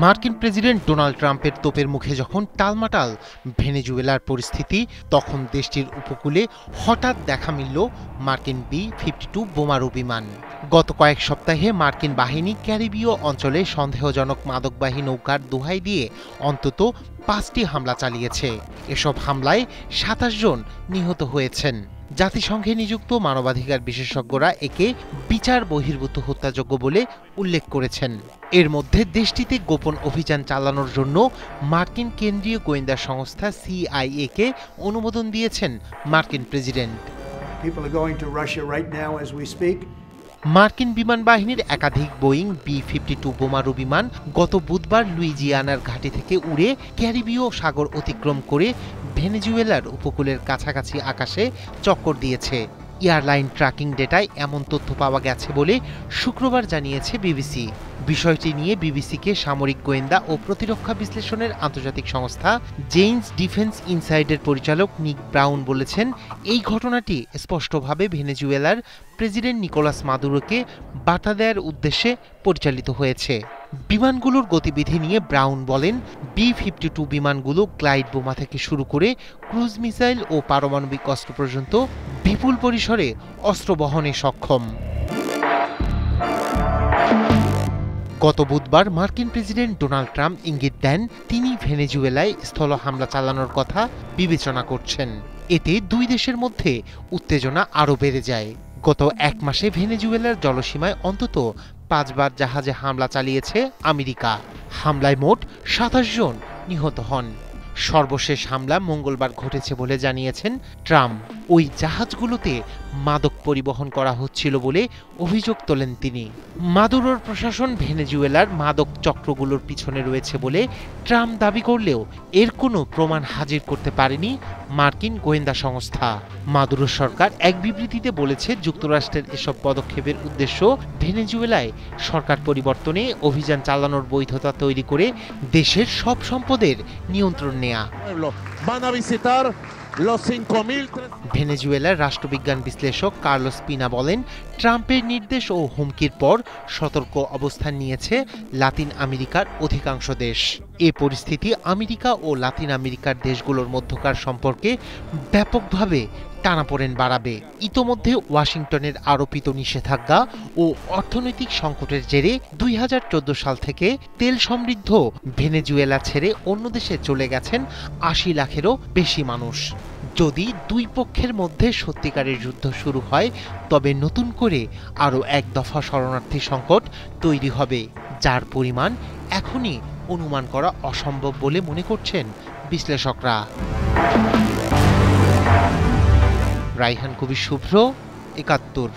মার্কিন president Donald ট্রাম্পের তোপের মুখে যখন টালমাটাল ভেনেজুয়েলার পরিস্থিতি, তখন দেশটির উপকূলে হঠাৎ দেখা মিলল মার্কিন B-52 বোমারু বিমান। গত কয়েক সপ্তাহে মার্কিন বাহিনী ক্যারিবীয় অঞ্চলে সন্দেহজনক মাদকবাহী নৌকার দোহাই দিয়ে অন্তত 5টি হামলা চালিয়েছে। এসব হামলায় 27 জন নিহত হয়েছেন। জাতিসংঘে নিযুক্ত মানবাধিকার বিশেষজ্ঞরা একে বিচার বহির্ভূত হত্যাযজ্ঞ বলে উল্লেখ করেছেন। এর মধ্যে দেশটিতে গোপন অভিযান চালানোর জন্য মার্কিন কেন্দ্রীয় গোয়েন্দা সংস্থা CIA কে অনুমোদন দিয়েছেন মার্কিন প্রেসিডেন্ট। মার্কিন বিমান বাহিনীর একাধিক বোয়িং B-52 বোমারু বিমান গত বুধবার লুইজিয়ানার ঘাঁটি থেকে উড়ে ক্যারিবীয় সাগর অতিক্রম করে ভেনেজুয়েলার উপকূলের কাছাকাছি আকাশে চক্কর দিয়েছে। এয়ারলাইন ট্র্যাকিং ডেটায় এমন তথ্য পাওয়া গেছে বলে শুক্রবার জানিয়েছে বিবিসি। বিষয়টি নিয়ে বিবিসিকে সামরিক গোয়েন্দা ও প্রতিরক্ষা বিশ্লেষণের আন্তর্জাতিক সংস্থা জেইন্স ডিফেন্স ইনসাইডের পরিচালক নিক ব্রাউন বলেছেন, এই ঘটনাটি স্পষ্টভাবে ভেনেজুয়েলার প্রেসিডেন্ট নিকোলাস মাদুরোকে বার্তা দেওয়ার উদ্দেশ্যে পরিচালিত হয়েছে। বিমানগুলোর গতিবিধি নিয়ে ব্রাউন বলেন, B-52 বিমানগুলো গ্লাইড বোমা থেকে শুরু করে ক্রুজ মিসাইল ও পারমাণবিক অস্ত্র পর্যন্ত বিপুল পরিসরে অস্ত্র বহনে সক্ষম। গত বুধবার মার্কিন প্রেসিডেন্ট ডোনাল্ড ট্রাম্প ইঙ্গিত দেন তিনি ভেনেজুয়েলায় স্থল হামলা চালানোর কথা বিবেচনা করছেন। এতে দুই দেশের মধ্যে উত্তেজনা আরও বেড়ে যায়। গত এক মাসে ভেনেজুয়েলার জলসীমায় অন্তত 5 বার জাহাজে হামলা চালিয়েছে আমেরিকা। হামলায় মোট 27 জন নিহত হন। সর্বশেষ হামলা মঙ্গলবার ঘটেছে বলে জানিয়েছেন ট্রাম্প। ওই জাহাজগুলোতে মাদক পরিবহন করা হচ্ছিল বলে অভিযোগ তোলেন তিনি। মাদুরোর প্রশাসন ভেনেজুয়েলার মাদক চক্রগুলোর পিছনে রয়েছে বলে ট্রাম্প দাবি করলেও এর কোনো প্রমাণ হাজির করতে পারেনি মার্কিন গোয়েন্দা সংস্থা। মাদুরো সরকার এক বিবৃতিতে বলেছে, যুক্তরাষ্ট্রের এসব পদক্ষেপের উদ্দেশ্য ভেনেজুয়েলায় সরকার পরিবর্তনে অভিযান চালানোর বৈধতা তৈরি করে দেশের সব সম্পদের নিয়ন্ত্রণ নেয়া। ভেনেজুয়েলার রাষ্ট্রবিজ্ঞান বিশ্লেষক কার্লোস পিনা বলেন, ট্রাম্পের নির্দেশ ও হুমকির পর সতর্ক অবস্থান নিয়েছে লাতিন আমেরিকার অধিকাংশ দেশ। এ পরিস্থিতি আমেরিকা ও লাতিন আমেরিকার দেশগুলোর মধ্যকার সম্পর্কে ব্যাপকভাবে টানাপোড়েন বাড়াবে। ইতোমধ্যে ওয়াশিংটনের আরোপিত নিষেধাজ্ঞা ও অর্থনৈতিক সংকটের জেরে 2014 সাল থেকে তেল সমৃদ্ধ ভেনেজুয়েলা ছেড়ে অন্য দেশে চলে গেছেন 80 লাখেরও বেশি মানুষ। যদি দুই পক্ষের মধ্যে সত্যিকারের যুদ্ধ শুরু হয়, তবে নতুন করে আরও এক দফা শরণার্থী সংকট তৈরি হবে, যার পরিমাণ এখনই অনুমান করা অসম্ভব বলে মনে করছেন বিশ্লেষকরা। রাইহান কবির শুভ্র, 71।